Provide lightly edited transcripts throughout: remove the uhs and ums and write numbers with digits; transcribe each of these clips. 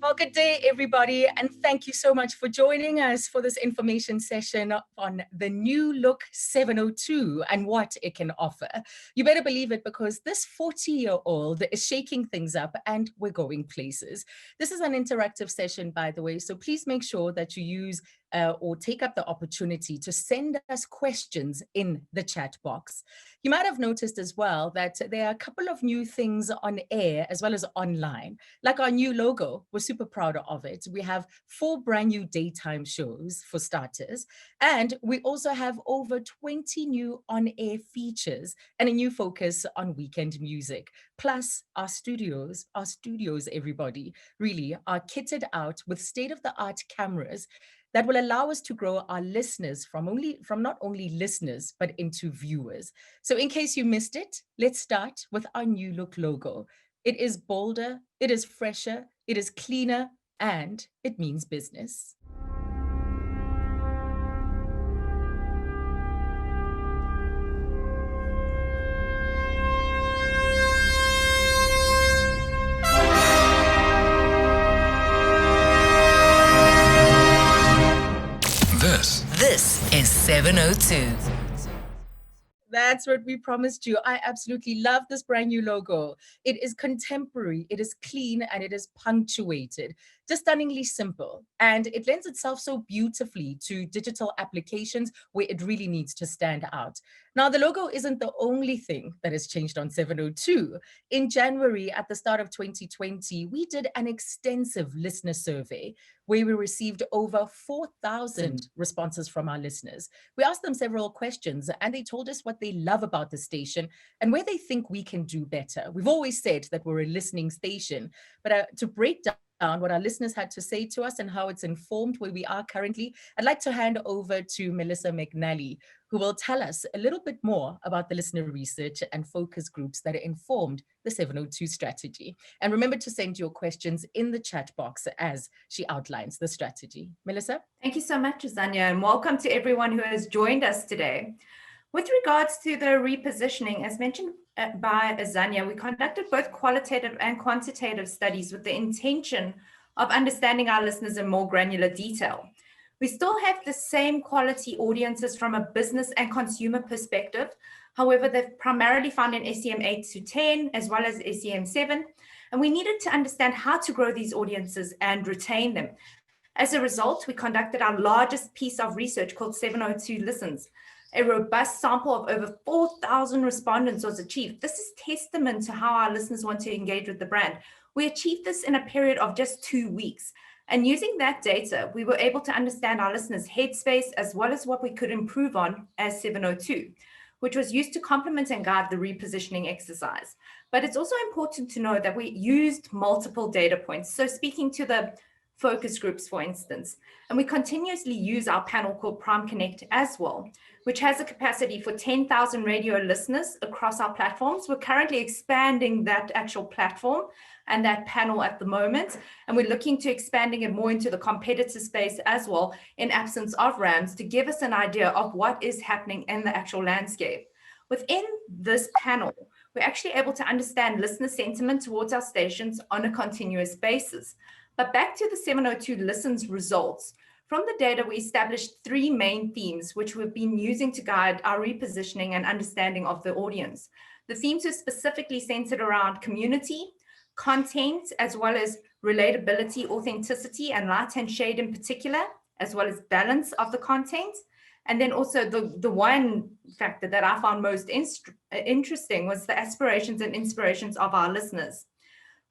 Well, good day, everybody, and thank you so much for joining us for this information session on the new look 702 and what it can offer. You better believe it, because this 40-year-old is shaking things up and we're going places. This is an interactive session, by the way, so please make sure that you use or take up the opportunity to send us questions in the chat box. You might have noticed as well that there are a couple of new things on air as well as online, like our new logo. We're super proud of it. We have 4 brand new daytime shows for starters, and we also have over 20 new on-air features and a new focus on weekend music. Plus, our studios, everybody, really are kitted out with state-of-the-art cameras that will allow us to grow our listeners from not only listeners, but into viewers. So in case you missed it, let's start with our new look logo. It is bolder, it is fresher, it is cleaner, and it means business. This is 702. That's what we promised you. I absolutely love this brand new logo. It is contemporary, it is clean, and it is punctuated. Just stunningly simple. And it lends itself so beautifully to digital applications where it really needs to stand out. Now, the logo isn't the only thing that has changed on 702. In January, at the start of 2020, we did an extensive listener survey where we received over 4,000 responses from our listeners. We asked them several questions, and they told us what they love about the station and where they think we can do better. We've always said that we're a listening station, but to break down what our listeners had to say to us and how it's informed where we are currently, I'd like to hand over to Melissa McNally, who will tell us a little bit more about the listener research and focus groups that informed the 702 strategy. And remember to send your questions in the chat box as she outlines the strategy. Melissa? Thank you so much, Azania, and welcome to everyone who has joined us today. With regards to the repositioning, as mentioned by Azania, we conducted both qualitative and quantitative studies with the intention of understanding our listeners in more granular detail. We still have the same quality audiences from a business and consumer perspective. However, they've primarily found in SEM 8 to 10, as well as SEM 7, and we needed to understand how to grow these audiences and retain them. As a result, we conducted our largest piece of research called 702 Listens. A robust sample of over 4,000 respondents was achieved. This is testament to how our listeners want to engage with the brand. We achieved this in a period of just 2 weeks. And using that data, we were able to understand our listeners' headspace as well as what we could improve on as 702, which was used to complement and guide the repositioning exercise. But it's also important to know that we used multiple data points. So speaking to the focus groups, for instance, and we continuously use our panel called Prime Connect as well, which has a capacity for 10,000 radio listeners across our platforms. We're currently expanding that actual platform and that panel at the moment, and we're looking to expanding it more into the competitor space as well in absence of RAMs to give us an idea of what is happening in the actual landscape. Within this panel, we're actually able to understand listener sentiment towards our stations on a continuous basis. But back to the 702 Listens results. From the data, we established 3 main themes, which we've been using to guide our repositioning and understanding of the audience. The themes are specifically centered around community, content, as well as relatability, authenticity, and light and shade in particular, as well as balance of the content. And then also the one factor that I found most interesting was the aspirations and inspirations of our listeners.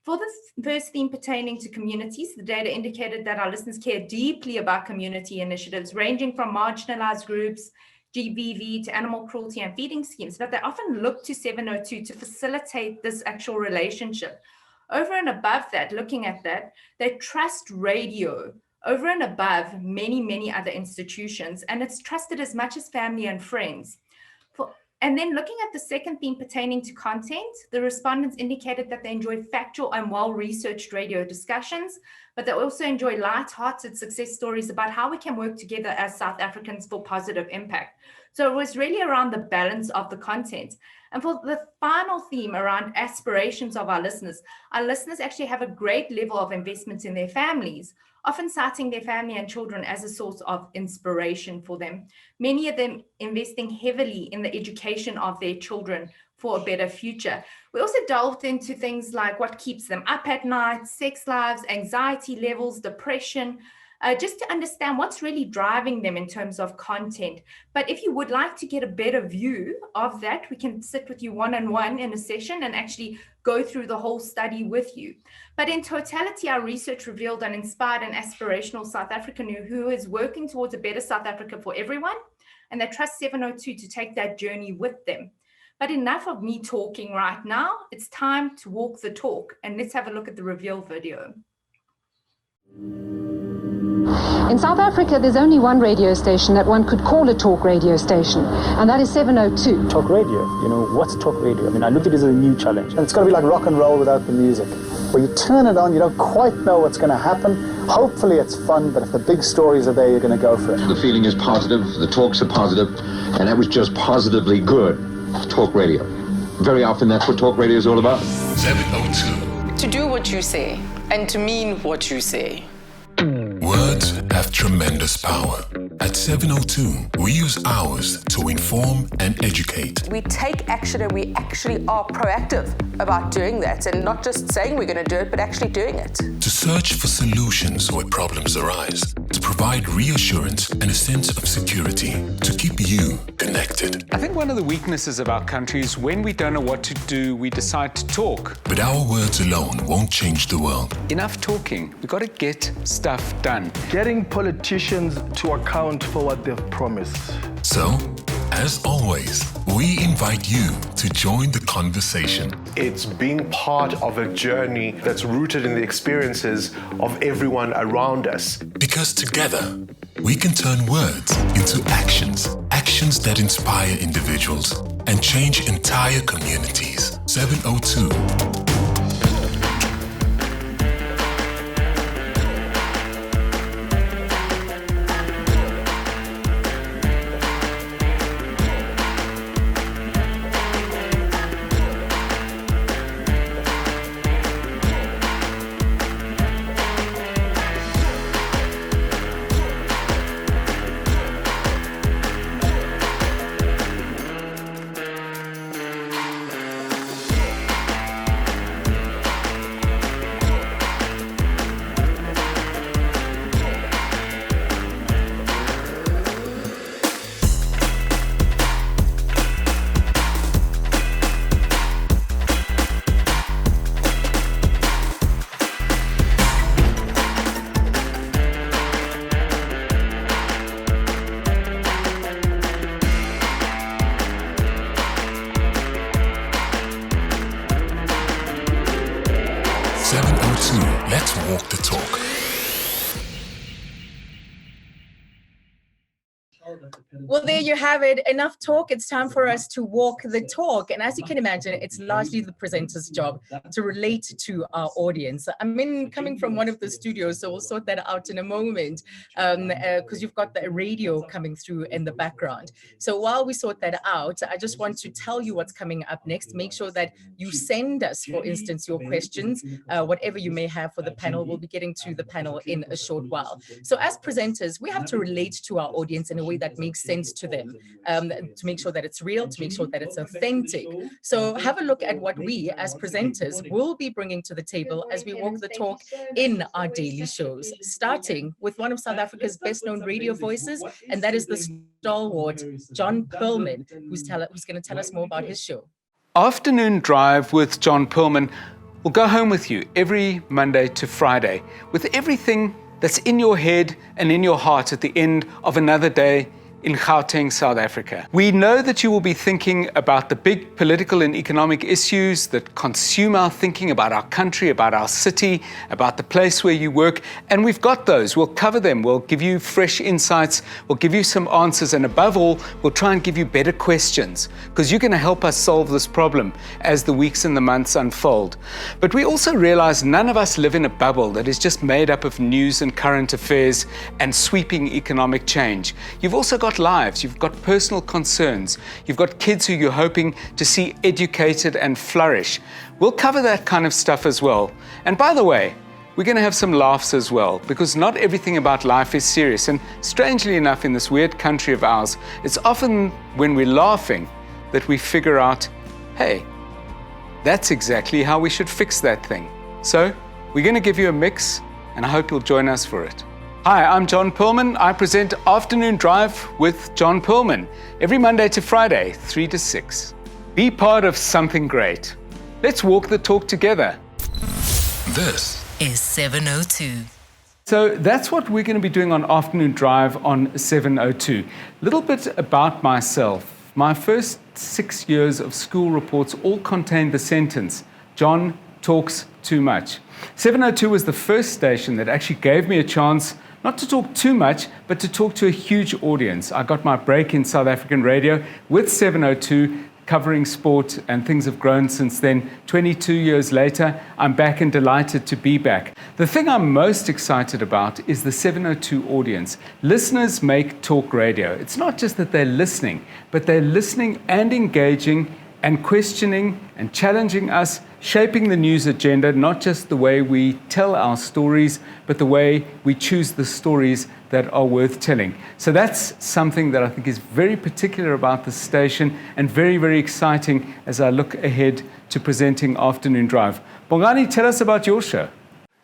For the first theme pertaining to communities, the data indicated that our listeners care deeply about community initiatives ranging from marginalized groups, GBV, to animal cruelty and feeding schemes, but they often look to 702 to facilitate this actual relationship. Over and above that, looking at that, they trust radio over and above many other institutions, and it's trusted as much as family and friends. And then looking at the second theme pertaining to content, the respondents indicated that they enjoy factual and well-researched radio discussions, but they also enjoy light-hearted success stories about how we can work together as South Africans for positive impact. So it was really around the balance of the content. And for the final theme around aspirations of our listeners actually have a great level of investment in their families, often citing their family and children as a source of inspiration for them. Many of them investing heavily in the education of their children for a better future. We also delved into things like what keeps them up at night, sex lives, anxiety levels, depression, just to understand what's really driving them in terms of content. But if you would like to get a better view of that, we can sit with you one-on-one in a session and actually go through the whole study with you. But in totality, our research revealed an inspired and aspirational South African who is working towards a better South Africa for everyone, and they trust 702 to take that journey with them. But enough of me talking right now. It's time to walk the talk, and let's have a look at the reveal video. In South Africa, there's only one radio station that one could call a talk radio station, and that is 702. Talk radio, what's talk radio? I mean, I look at it as a new challenge. And it's got to be like rock and roll without the music. Where you turn it on, you don't quite know what's going to happen. Hopefully it's fun, but if the big stories are there, you're going to go for it. The feeling is positive, the talks are positive, and that was just positively good. Talk radio. Very often that's what talk radio is all about. 702. To do what you say, and to mean what you say. Words have tremendous power. At 702, we use ours to inform and educate. We take action and we actually are proactive about doing that and not just saying we're going to do it, but actually doing it. To search for solutions where problems arise. To provide reassurance and a sense of security. To keep you connected. I think one of the weaknesses of our country is when we don't know what to do, we decide to talk. But our words alone won't change the world. Enough talking. We've got to get stuff done. Getting politicians to account for what they've promised. So, as always, we invite you to join the conversation. It's being part of a journey that's rooted in the experiences of everyone around us. Because together, we can turn words into actions. Actions that inspire individuals and change entire communities. 702. Let's walk the talk. Well, there you have it. Enough talk. It's time for us to walk the talk. And as you can imagine, it's largely the presenter's job to relate to our audience. I'm coming from one of the studios, so we'll sort that out in a moment because you've got the radio coming through in the background. So while we sort that out, I just want to tell you what's coming up next. Make sure that you send us, for instance, your questions, whatever you may have for the panel. We'll be getting to the panel in a short while. So as presenters, we have to relate to our audience in a way that makes sense to them, to make sure that it's real, to make sure that it's authentic. So have a look at what we as presenters will be bringing to the table as we walk the talk in our daily shows, starting with one of South Africa's best known radio voices, and that is the stalwart John Perlman, who's going to tell us more about his show. Afternoon Drive with John Perlman will go home with you every Monday to Friday with everything that's in your head and in your heart at the end of another day in Gauteng, South Africa. We know that you will be thinking about the big political and economic issues that consume our thinking about our country, about our city, about the place where you work, and we've got those. We'll cover them. We'll give you fresh insights. We'll give you some answers, and above all, we'll try and give you better questions because you're going to help us solve this problem as the weeks and the months unfold. But we also realize none of us live in a bubble that is just made up of news and current affairs and sweeping economic change. You've also got got lives, you've got personal concerns, you've got kids who you're hoping to see educated and flourish. We'll cover that kind of stuff as well. And by the way, we're going to have some laughs as well, because not everything about life is serious. And strangely enough, in this weird country of ours, it's often when we're laughing that we figure out, hey, that's exactly how we should fix that thing. So we're going to give you a mix, and I hope you'll join us for it. Hi, I'm John Perlman. I present Afternoon Drive with John Perlman every Monday to Friday, 3 to 6. Be part of something great. Let's walk the talk together. This is 702. So that's what we're going to be doing on Afternoon Drive on 702. A little bit about myself. My first 6 years of school reports all contained the sentence, John talks too much. 702 was the first station that actually gave me a chance not to talk too much, but to talk to a huge audience. I got my break in South African radio with 702, covering sport, and things have grown since then. 22 years later, I'm back and delighted to be back. The thing I'm most excited about is the 702 audience. Listeners make talk radio. It's not just that they're listening, but they're listening and engaging and questioning and challenging us, shaping the news agenda, not just the way we tell our stories, but the way we choose the stories that are worth telling. So that's something that I think is very particular about the station and very, very exciting as I look ahead to presenting Afternoon Drive. Bongani, tell us about your show.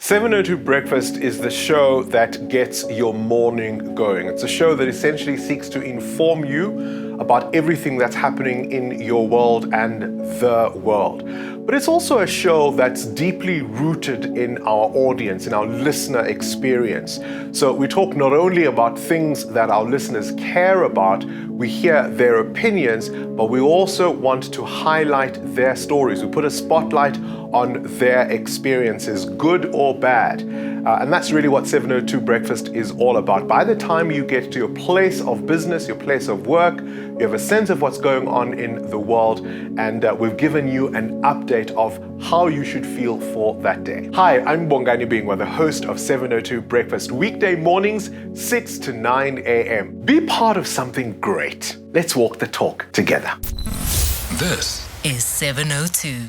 702 Breakfast is the show that gets your morning going. It's a show that essentially seeks to inform you about everything that's happening in your world and the world. But it's also a show that's deeply rooted in our audience, in our listener experience. So we talk not only about things that our listeners care about, we hear their opinions, but we also want to highlight their stories. We put a spotlight on their experiences, good or bad. And that's really what 702 Breakfast is all about. By the time you get to your place of business, your place of work, you have a sense of what's going on in the world, and we've given you an update of how you should feel for that day. Hi, I'm Bongani Bingwa, the host of 702 Breakfast, weekday mornings, 6 to 9 a.m. Be part of something great. Let's walk the talk together. This is 702.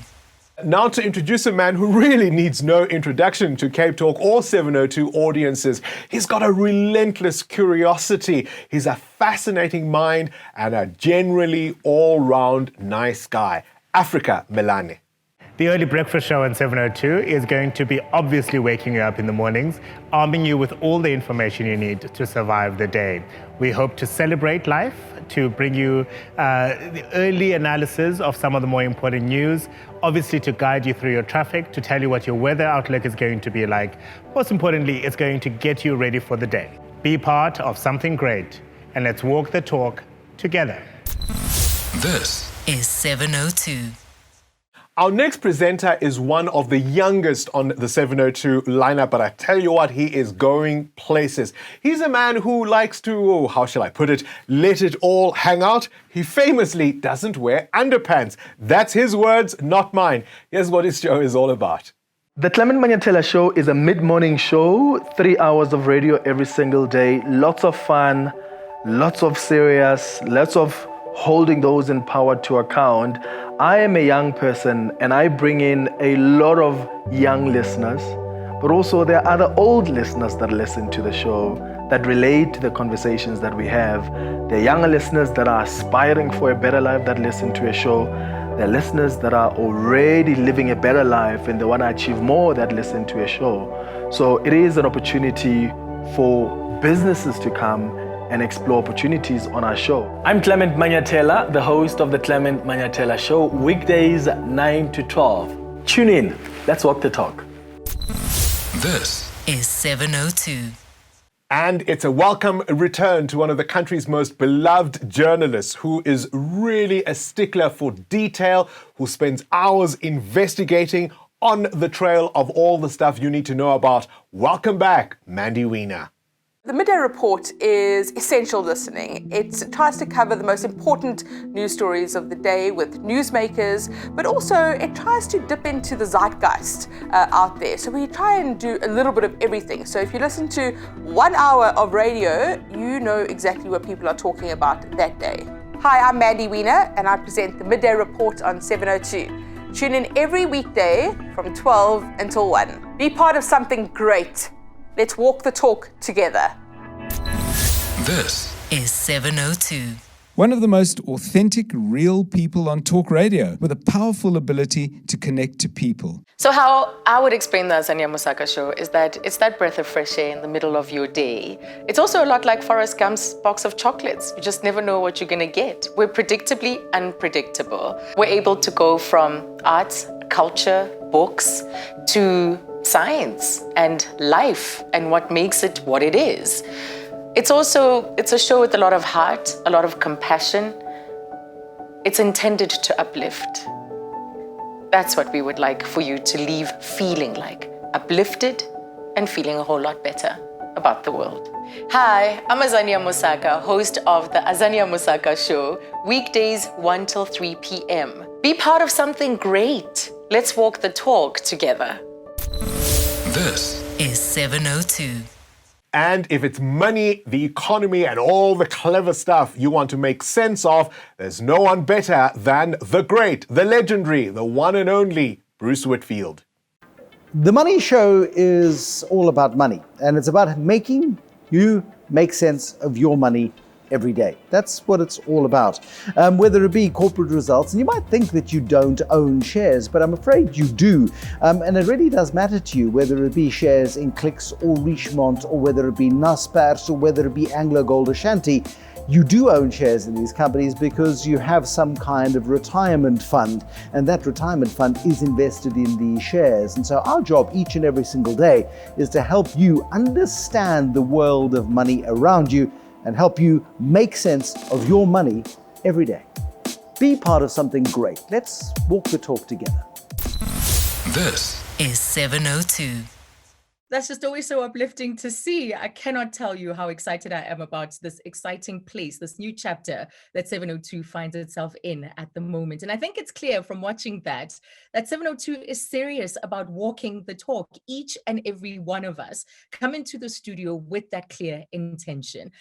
Now to introduce a man who really needs no introduction to Cape Talk or 702 audiences. He's got a relentless curiosity. He's a fascinating mind and a generally all-round nice guy. Africa Melane. The early breakfast show on 702 is going to be obviously waking you up in the mornings, arming you with all the information you need to survive the day. We hope to celebrate life, to bring you the early analysis of some of the more important news, obviously to guide you through your traffic, to tell you what your weather outlook is going to be like. Most importantly, it's going to get you ready for the day. Be part of something great, and let's walk the talk together. This is 702. Our next presenter is one of the youngest on the 702 lineup, but I tell you what, he is going places. He's a man who likes to, how shall I put it, let it all hang out. He famously doesn't wear underpants. That's his words, not mine. Here's what his show is all about. The Clement Manyatela Show is a mid-morning show, 3 hours of radio every single day, lots of fun, lots of serious, lots of holding those in power to account. I am a young person and I bring in a lot of young listeners, but also there are other old listeners that listen to the show, that relate to the conversations that we have. There are younger listeners that are aspiring for a better life that listen to a show. There are listeners that are already living a better life and they want to achieve more that listen to a show. So it is an opportunity for businesses to come and explore opportunities on our show. I'm Clement Manyatela, the host of the Clement Manyatela Show, weekdays 9 to 12. Tune in. Let's walk the talk. This is 702. And it's a welcome return to one of the country's most beloved journalists who is really a stickler for detail, who spends hours investigating on the trail of all the stuff you need to know about. Welcome back, Mandy Wiener. The Midday Report is essential listening. It tries to cover the most important news stories of the day with newsmakers, but also it tries to dip into the zeitgeist out there. So we try and do a little bit of everything. So if you listen to 1 hour of radio, you know exactly what people are talking about that day. Hi, I'm Mandy Wiener, and I present the Midday Report on 702. Tune in every weekday from 12 until 1. Be part of something great. Let's walk the talk together. This is 702. One of the most authentic, real people on talk radio with a powerful ability to connect to people. So how I would explain the Azania Mosaka show is that it's that breath of fresh air in the middle of your day. It's also a lot like Forrest Gump's box of chocolates. You just never know what you're going to get. We're predictably unpredictable. We're able to go from arts, culture, books, to science and life and what makes it what it is. It's a show with a lot of heart, a lot of compassion. It's intended to uplift. That's what we would like for you to leave feeling like, uplifted and feeling a whole lot better about the world. Hi, I'm Azania Mosaka, host of the Azania Mosaka show, weekdays 1 till 3 p.m. Be part of something great. Let's walk the talk together. This is 702. And if it's money, the economy, and all the clever stuff you want to make sense of, there's no one better than the great, the legendary, the one and only Bruce Whitfield. The Money Show is all about money, and it's about making you make sense of your money every day. That's what it's all about. Whether it be corporate results, and you might think that you don't own shares, but I'm afraid you do. And it really does matter to you, whether it be shares in Clicks or Richemont, or whether it be Naspers, or whether it be Anglo Gold Ashanti. You do own shares in these companies because you have some kind of retirement fund, and that retirement fund is invested in these shares. And so our job each and every single day is to help you understand the world of money around you and help you make sense of your money every day. Be part of something great. Let's walk the talk together. This is 702. That's just always so uplifting to see. I cannot tell you how excited I am about this exciting place, this new chapter that 702 finds itself in at the moment. And I think it's clear from watching that 702 is serious about walking the talk. Each and every one of us come into the studio with that clear intention.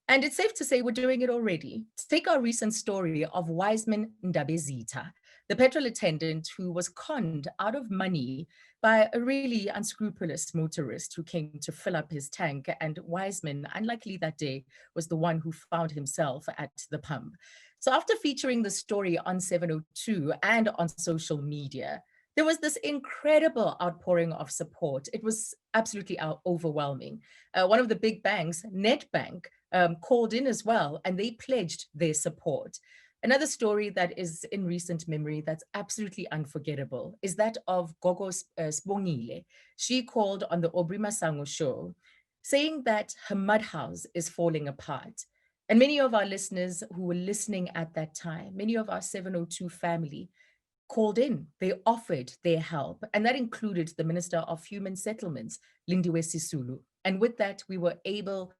And it's safe to say we're doing it already. Take our recent story of Wiseman Ndabezitha, the petrol attendant who was conned out of money by a really unscrupulous motorist who came to fill up his tank. And Wiseman, unluckily that day, was the one who found himself at the pump. So after featuring the story on 702 and on social media, there was this incredible outpouring of support. It was absolutely overwhelming. One of the big banks, Nedbank, called in as well, and they pledged their support. Another story that is in recent memory that's absolutely unforgettable is that of Gogo Sbongile. She called on the Aubrey Masango show, saying that her mud house is falling apart. And many of our listeners who were listening at that time, many of our 702 family, called in. They offered their help, and that included the Minister of Human Settlements, Lindiwe Sisulu. And with that, we were able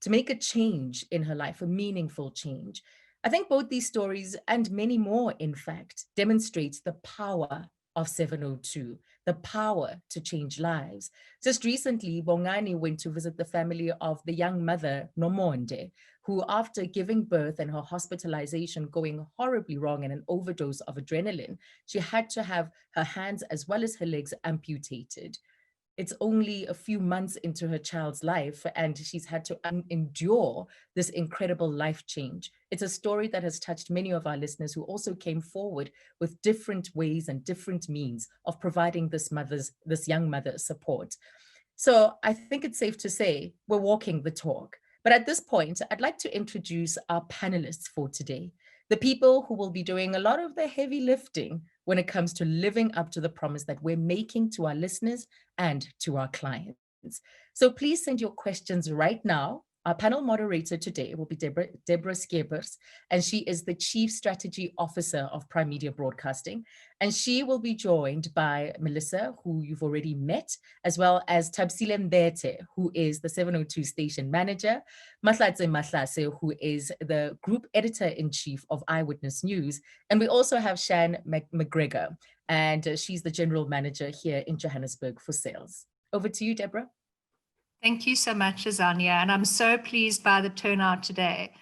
to make a change in her life, a meaningful change. I think both these stories, and many more, in fact, demonstrate the power of 702, the power to change lives. Just recently, Bongani went to visit the family of the young mother, Nomonde, who after giving birth and her hospitalization going horribly wrong and an overdose of adrenaline, she had to have her hands as well as her legs amputated. It's only a few months into her child's life, and she's had to endure this incredible life change. It's a story that has touched many of our listeners who also came forward with different ways and different means of providing this young mother support. So I think it's safe to say we're walking the talk. But at this point, I'd like to introduce our panelists for today, the people who will be doing a lot of the heavy lifting when it comes to living up to the promise that we're making to our listeners and to our clients. So please send your questions right now Our panel moderator today will be Deborah Skeepers, and she is the Chief Strategy Officer of Prime Media Broadcasting. And she will be joined by Melissa, who you've already met, as well as Thabisile Mbete, who is the 702 station manager, Mahlatse Mahlase, who is the Group Editor-in-Chief of Eyewitness News. And we also have Shan McGregor, and she's the General Manager here in Johannesburg for sales. Over to you, Deborah. Thank you so much, Azania, and I'm so pleased by the turnout today.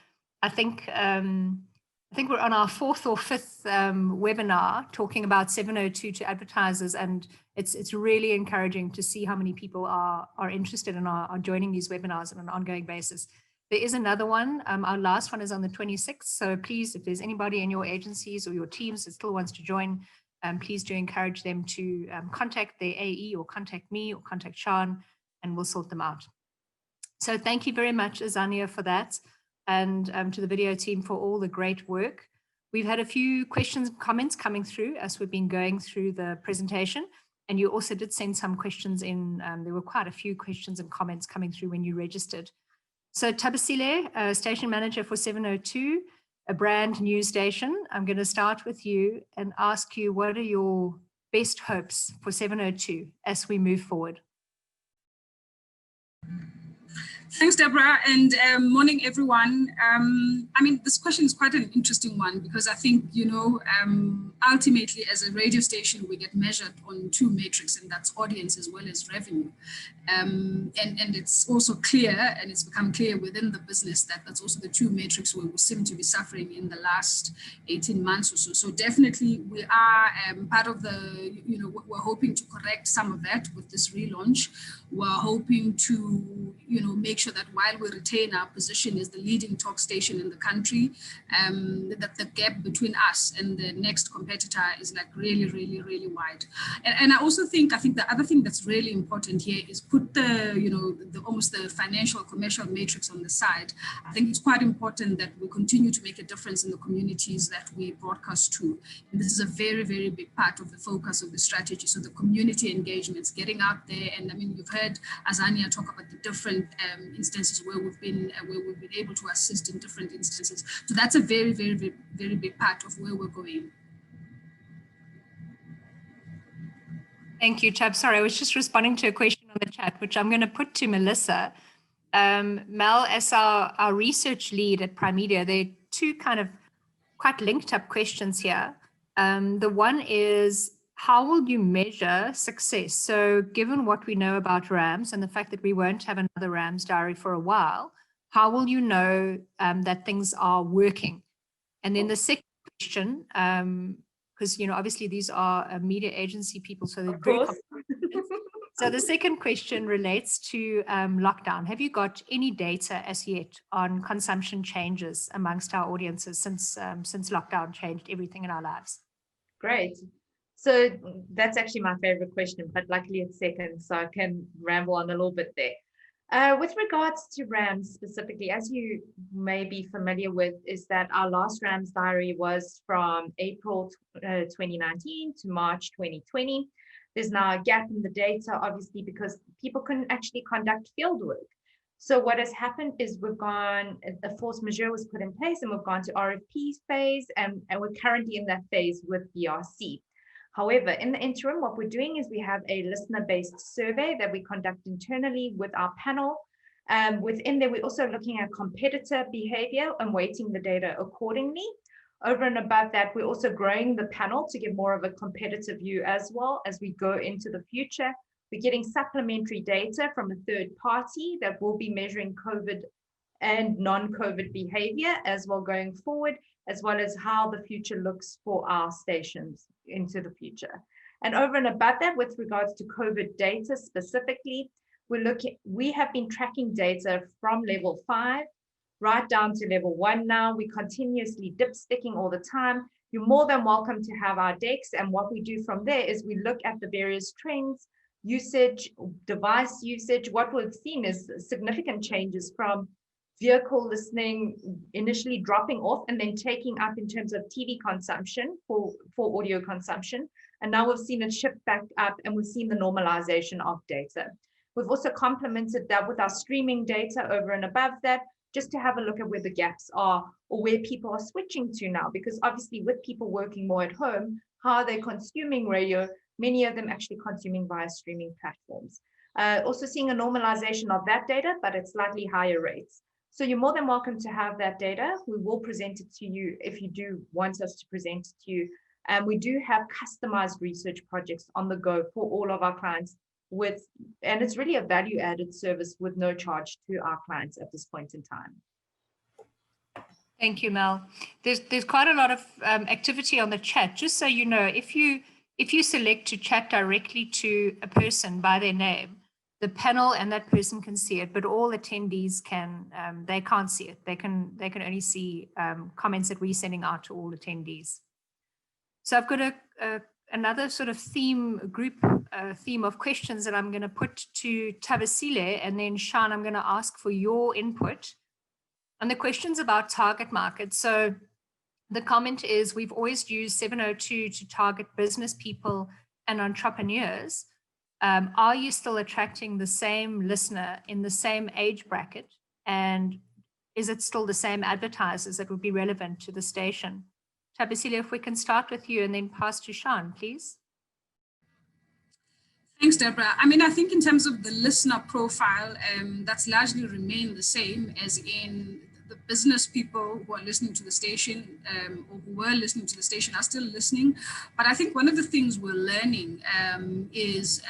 I think we're on our fourth or fifth webinar talking about 702 to advertisers, and it's really encouraging to see how many people are interested and are joining these webinars on an ongoing basis. There is another one. Our last one is on the 26th. So please, if there's anybody in your agencies or your teams that still wants to join, please do encourage them to contact their AE or contact me or contact Sean, and we'll sort them out. So thank you very much, Azania, for that, and to the video team for all the great work. We've had a few questions and comments coming through as we've been going through the presentation, and you also did send some questions in. There were quite a few questions and comments coming through when you registered. So Thabisile, station manager for 702, a brand new station. I'm going to start with you and ask you, what are your best hopes for 702 as we move forward? Thanks, Deborah, and morning, everyone. I mean, this question is quite an interesting one because I think, ultimately as a radio station, we get measured on two metrics, and that's audience as well as revenue. And it's also clear, and it's become clear within the business that that's also the two metrics where we seem to be suffering in the last 18 months or so. So definitely we are part of the, we're hoping to correct some of that with this relaunch. We're hoping to, make sure that while we retain our position as the leading talk station in the country, that the gap between us and the next competitor is like really, really, really wide. And I think the other thing that's really important here is put the almost the financial commercial matrix on the side. I think it's quite important that we continue to make a difference in the communities that we broadcast to. And this is a very, very big part of the focus of the strategy. So the community engagements, getting out there, and I mean, you've heard Azania talk about the different instances where we've been able to assist in different instances. So that's a very, very, very, very big part of where we're going. Thank you, Tab. Sorry, I was just responding to a question on the chat, which I'm going to put to Melissa. Mel, as our research lead at Prime Media, there are two kind of quite linked up questions here. The one is, how will you measure success? So given what we know about RAMS and the fact that we won't have another RAMS diary for a while, how will you know that things are working? And then the second question, because obviously these are media agency people, so they're very complicated. So the second question relates to lockdown. Have you got any data as yet on consumption changes amongst our audiences since lockdown changed everything in our lives? Great. So that's actually my favorite question, but luckily it's second, so I can ramble on a little bit there. With regards to RAMS specifically, as you may be familiar with, is that our last RAMS diary was from April 2019 to March 2020. There's now a gap in the data, obviously, because people couldn't actually conduct field work. So what has happened is a force majeure was put in place, and we've gone to RFP phase, and we're currently in that phase with BRC. However, in the interim, what we're doing is we have a listener-based survey that we conduct internally with our panel. Within there, we're also looking at competitor behavior and weighting the data accordingly. Over and above that, we're also growing the panel to get more of a competitive view as well as we go into the future. We're getting supplementary data from a third party that will be measuring COVID and non-COVID behavior as well going forward, as well as how the future looks for our stations into the future. And over and above that, with regards to COVID data specifically, we have been tracking data from level 5 right down to level 1 now. We continuously dipsticking all the time. You're more than welcome to have our decks. And what we do from there is we look at the various trends, usage, device usage. What we've seen is significant changes from vehicle listening initially dropping off and then taking up in terms of TV consumption for audio consumption. And now we've seen it shift back up, and we've seen the normalization of data. We've also complemented that with our streaming data over and above that, just to have a look at where the gaps are or where people are switching to now, because obviously with people working more at home, how are they consuming radio? Many of them actually consuming via streaming platforms. Also seeing a normalization of that data, but at slightly higher rates. So you're more than welcome to have that data. We will present it to you if you do want us to present it to you. And we do have customized research projects on the go for all of our clients and it's really a value added service with no charge to our clients at this point in time. Thank you, Mel. There's quite a lot of activity on the chat. Just so you know, if you select to chat directly to a person by their name, the panel and that person can see it, but all attendees they can't see it. They can only see comments that we're sending out to all attendees. So I've got another sort of theme of questions that I'm going to put to Thabisile, and then Sean, I'm going to ask for your input. And the question's about target market. So the comment is, we've always used 702 to target business people and entrepreneurs. Are you still attracting the same listener in the same age bracket? And is it still the same advertisers that would be relevant to the station? Thabisile, if we can start with you and then pass to Sean, please. Thanks, Deborah. I mean, I think in terms of the listener profile, that's largely remained the same, as in the business people who are listening to the station or who were listening to the station are still listening. But I think one of the things we're learning is,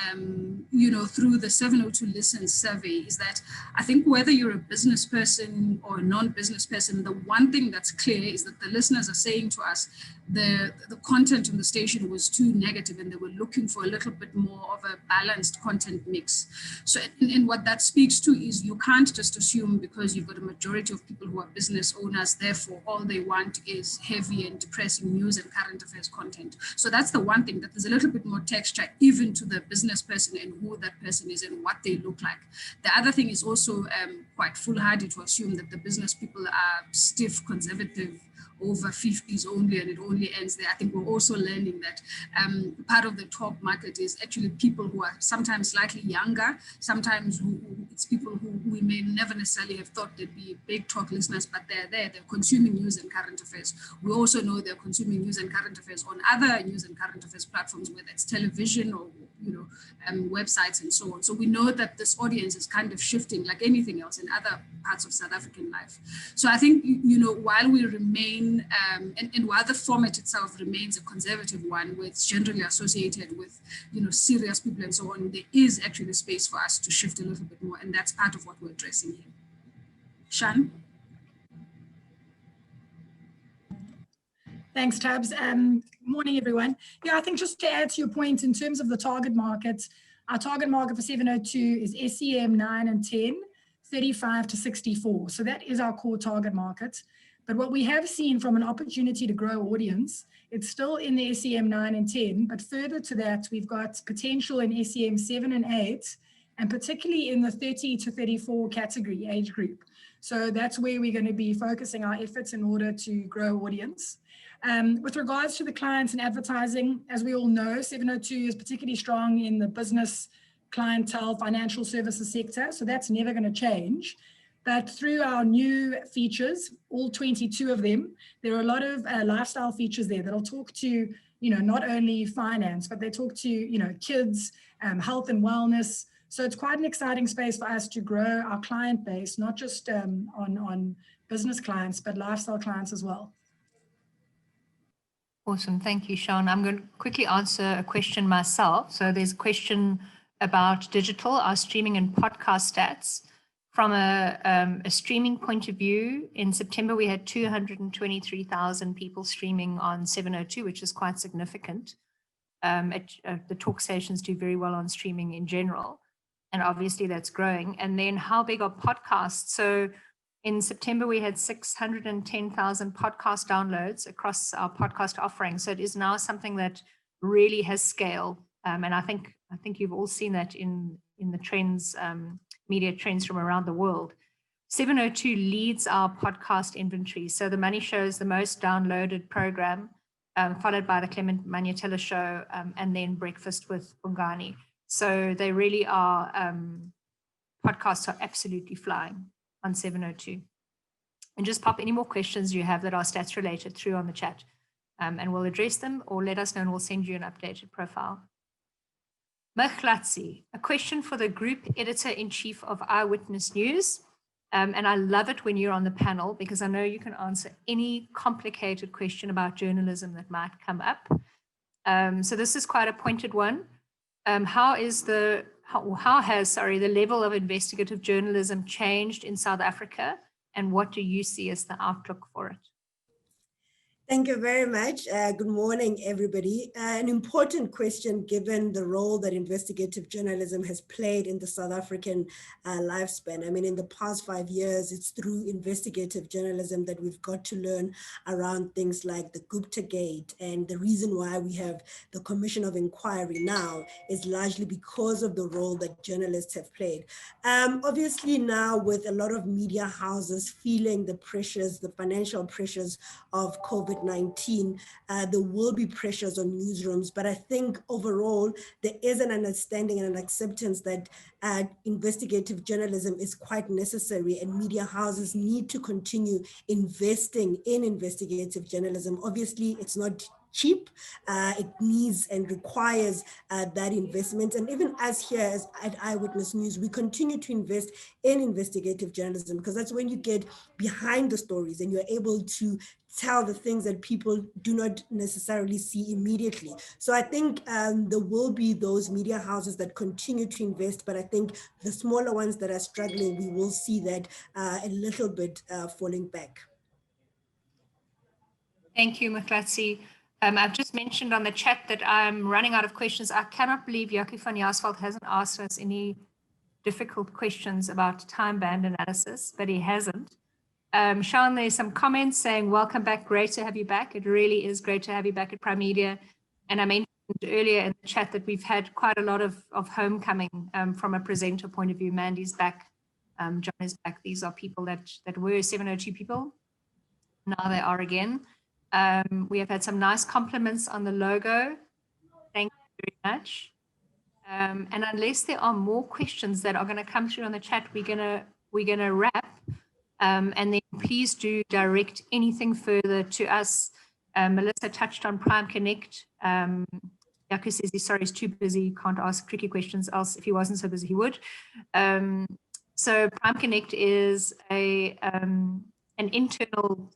through the 702 Listen survey, is that I think whether you're a business person or a non-business person, the one thing that's clear is that the listeners are saying to us the content on the station was too negative and they were looking for a little bit more of a balanced content mix. So and what that speaks to is you can't just assume because you've got a majority of people who are business owners, therefore all they want is heavy and depressing news and current affairs content. So that's the one thing, that there's a little bit more texture even to the business person and who that person is and what they look like. The other thing is also quite foolhardy to assume that the business people are stiff, conservative, over 50s only, and it only ends there. I think we're also learning that part of the talk market is actually people who are sometimes slightly younger, sometimes it's people who we may never necessarily have thought they'd be big talk listeners, but they're consuming news and current affairs. We also know they're consuming news and current affairs on other news and current affairs platforms, whether it's television or websites and so on. So we know that this audience is kind of shifting like anything else in other parts of South African life. So I think, while we remain, and while the format itself remains a conservative one, where it's generally associated with, serious people and so on, there is actually space for us to shift a little bit more. And that's part of what we're addressing here. Shan? Thanks, Tabs. Morning, everyone. Yeah, I think just to add to your point, in terms of the target market, our target market for 702 is SEM 9 and 10, 35 to 64. So that is our core target market. But what we have seen from an opportunity to grow audience, it's still in the SEM 9 and 10, but further to that, we've got potential in SEM 7 and 8, and particularly in the 30 to 34 category age group. So that's where we're going to be focusing our efforts in order to grow audience. With regards to the clients and advertising, as we all know, 702 is particularly strong in the business, clientele, financial services sector, so that's never going to change. But through our new features, all 22 of them, there are a lot of lifestyle features there that'll talk to, not only finance, but they talk to, kids, health and wellness. So it's quite an exciting space for us to grow our client base, not just on business clients, but lifestyle clients as well. Awesome. Thank you, Sean. I'm going to quickly answer a question myself. So there's a question about digital, our streaming and podcast stats. From a streaming point of view, in September, we had 223,000 people streaming on 702, which is quite significant. The talk stations do very well on streaming in general, and obviously that's growing. And then how big are podcasts? So in September, we had 610,000 podcast downloads across our podcast offering. So it is now something that really has scale. And I think you've all seen that in the trends, media trends from around the world. 702 leads our podcast inventory. So The Money Show is the most downloaded program, followed by the Clement Maniatella Show, and then Breakfast with Bongani. So they really are podcasts are absolutely flying on 702. And just pop any more questions you have that are stats related through on the chat, and we'll address them, or let us know and we'll send you an updated profile. Machlatsi, a question for the group editor-in-chief of Eyewitness News. And I love it when you're on the panel because I know you can answer any complicated question about journalism that might come up. So this is quite a pointed one. How has the level of investigative journalism changed in South Africa, and what do you see as the outlook for it? Thank you very much. Good morning, everybody. An important question given the role that investigative journalism has played in the South African lifespan. I mean, in the past 5 years, it's through investigative journalism that we've got to learn around things like the Gupta Gate. And the reason why we have the Commission of Inquiry now is largely because of the role that journalists have played. Obviously now with a lot of media houses feeling the pressures, the financial pressures of COVID-19, there will be pressures on newsrooms, but I think overall there is an understanding and an acceptance that investigative journalism is quite necessary, and media houses need to continue investing in investigative journalism. Obviously, it's not cheap. It needs and requires that investment. And even as here at Eyewitness News, we continue to invest in investigative journalism because that's when you get behind the stories and you're able to tell the things that people do not necessarily see immediately. So I think there will be those media houses that continue to invest, but I think the smaller ones that are struggling, we will see that a little bit falling back. Thank you, Machlatsi. I've just mentioned on the chat that I'm running out of questions. I cannot believe Jaco van Jaarsveld hasn't asked us any difficult questions about time band analysis, but he hasn't. Sean, there's some comments saying, welcome back, great to have you back. It really is great to have you back at Prime Media. And I mentioned earlier in the chat that we've had quite a lot of homecoming from a presenter point of view. Mandy's back, John is back. These are people that were 702 people. Now they are again. We have had some nice compliments on the logo. Thank you very much. And unless there are more questions that are going to come through on the chat, we're gonna wrap. And then please do direct anything further to us. Melissa touched on Prime Connect. Jaco says he's too busy, can't ask tricky questions, else if he wasn't so busy, he would. So Prime Connect is an internal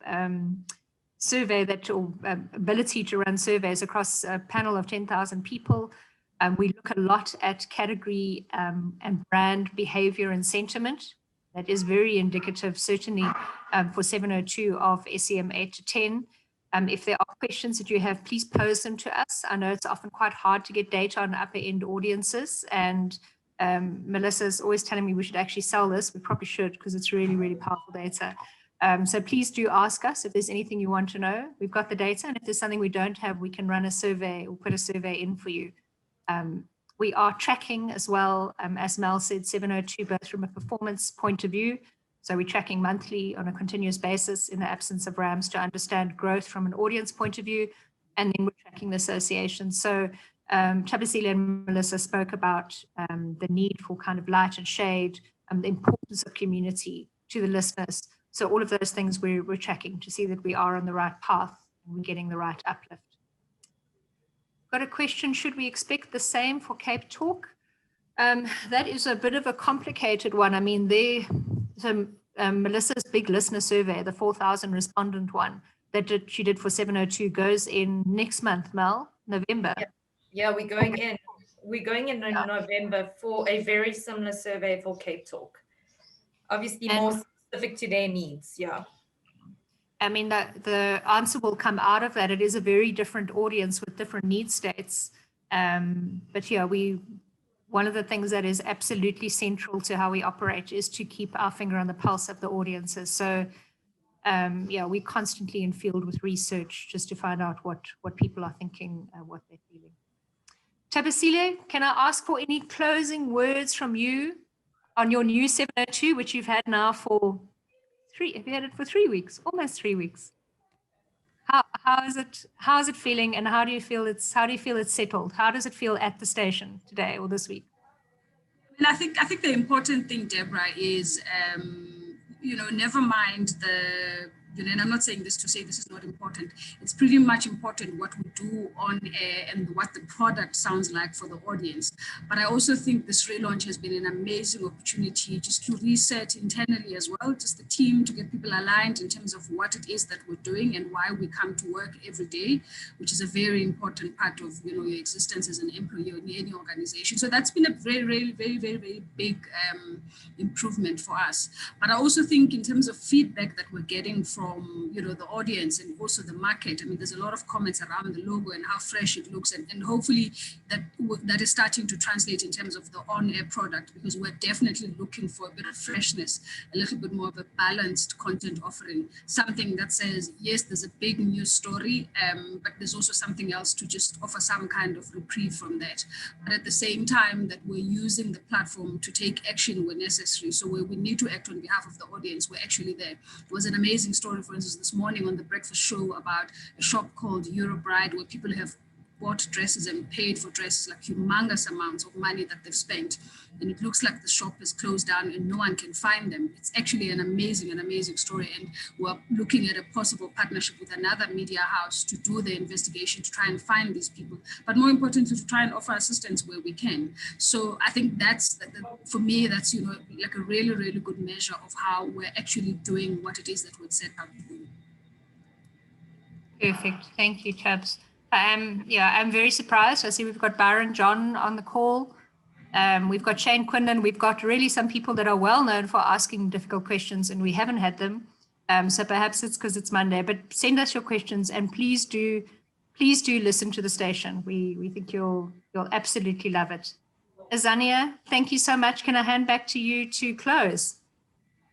survey or ability to run surveys across a panel of 10,000 people. We look a lot at category and brand behavior and sentiment. That is very indicative, certainly for 702 of SEM 8 to 10. If there are questions that you have, please pose them to us. I know it's often quite hard to get data on upper end audiences, and Melissa's always telling me we should actually sell this. We probably should because it's really, really powerful data. So please do ask us if there's anything you want to know. We've got the data, and if there's something we don't have, we can run a survey or put a survey in for you. We are tracking as well, as Mel said, 702, both from a performance point of view. So we're tracking monthly on a continuous basis in the absence of RAMs to understand growth from an audience point of view. And then we're tracking the association. So Thabisile and Melissa spoke about the need for kind of light and shade, the importance of community to the listeners. So all of those things we're tracking to see that we are on the right path and we're getting the right uplift. Got a question, should we expect the same for Cape Talk? That is a bit of a complicated one. I mean, Melissa's big listener survey, the 4,000 respondent one that she did for 702 goes in next month, Mel, November. Yeah, we're going in. We're going in November for a very similar survey for Cape Talk. Obviously more specific to their needs, yeah. I mean, the answer will come out of that. It is a very different audience with different need states. But yeah, one of the things that is absolutely central to how we operate is to keep our finger on the pulse of the audiences. So yeah, we're constantly in field with research just to find out what people are thinking, what they're feeling. Thabisile, can I ask for any closing words from you on your new 702, which you've had now for have you had it for 3 weeks, almost 3 weeks? How is it feeling, and how do you feel it's settled? How does it feel at the station today or this week? And I think the important thing, Deborah, is, never mind and I'm not saying this to say this is not important. It's pretty much important what we do on air and what the product sounds like for the audience. But I also think this relaunch has been an amazing opportunity just to reset internally as well, just the team, to get people aligned in terms of what it is that we're doing and why we come to work every day, which is a very important part of your existence as an employee in any organization. So that's been a very, very, very, very, very big improvement for us. But I also think in terms of feedback that we're getting from the audience and also the market, I mean, there's a lot of comments around the logo and how fresh it looks, and hopefully that is starting to translate in terms of the on-air product, because we're definitely looking for a bit of freshness, a little bit more of a balanced content offering, something that says, yes, there's a big news story, but there's also something else to just offer some kind of reprieve from that. But at the same time that we're using the platform to take action where necessary. So where we need to act on behalf of the audience, we're actually there. There was an amazing story, for instance, this morning on the breakfast show about a shop called Eurobride, where people have bought dresses and paid for dresses, like humongous amounts of money that they've spent. And it looks like the shop is closed down and no one can find them. It's actually an amazing story. And we're looking at a possible partnership with another media house to do the investigation, to try and find these people. But more importantly, to try and offer assistance where we can. So I think that's, for me, that's, like a really, really good measure of how we're actually doing what it is that we'd set out to do. Perfect. Thank you, Chubbs. I'm very surprised. I see we've got Byron John on the call. We've got Shane Quinlan. We've got really some people that are well known for asking difficult questions, and we haven't had them. So perhaps it's because it's Monday. But send us your questions, and please do listen to the station. We think you'll absolutely love it. Azania, thank you so much. Can I hand back to you to close?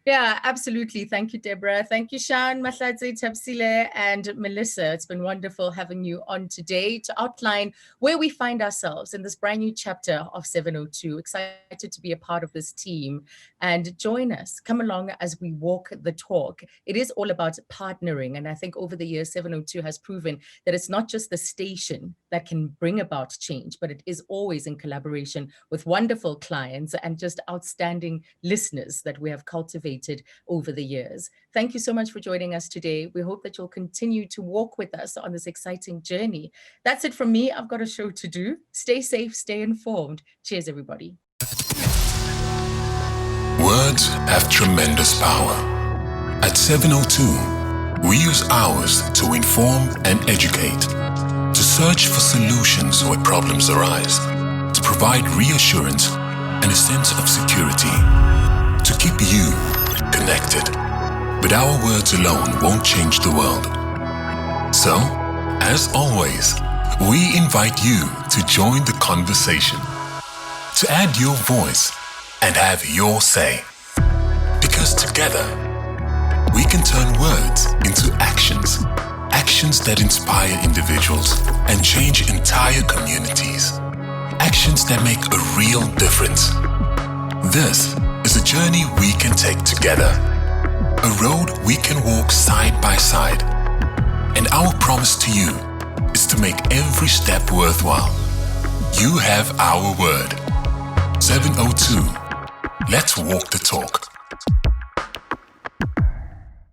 Yeah, absolutely. Thank you, Deborah. Thank you, Shan, Mahladze, Tabsile, and Melissa. It's been wonderful having you on today to outline where we find ourselves in this brand new chapter of 702. Excited to be a part of this team and join us. Come along as we walk the talk. It is all about partnering. And I think over the years, 702 has proven that it's not just the station that can bring about change, but it is always in collaboration with wonderful clients and just outstanding listeners that we have cultivated over the years. Thank you so much for joining us today. We hope that you'll continue to walk with us on this exciting journey. That's it from me. I've got a show to do. Stay safe, stay informed. Cheers, everybody. Words have tremendous power. At 702, we use ours to inform and educate, to search for solutions where problems arise, to provide reassurance and a sense of security, to keep you connected. But our words alone won't change the world. So, as always, we invite you to join the conversation, to add your voice and have your say. Because together, we can turn words into actions, actions that inspire individuals and change entire communities, actions that make a real difference. This is a journey we can take together, a road we can walk side by side. And our promise to you is to make every step worthwhile. You have our word. 702. Let's walk the talk.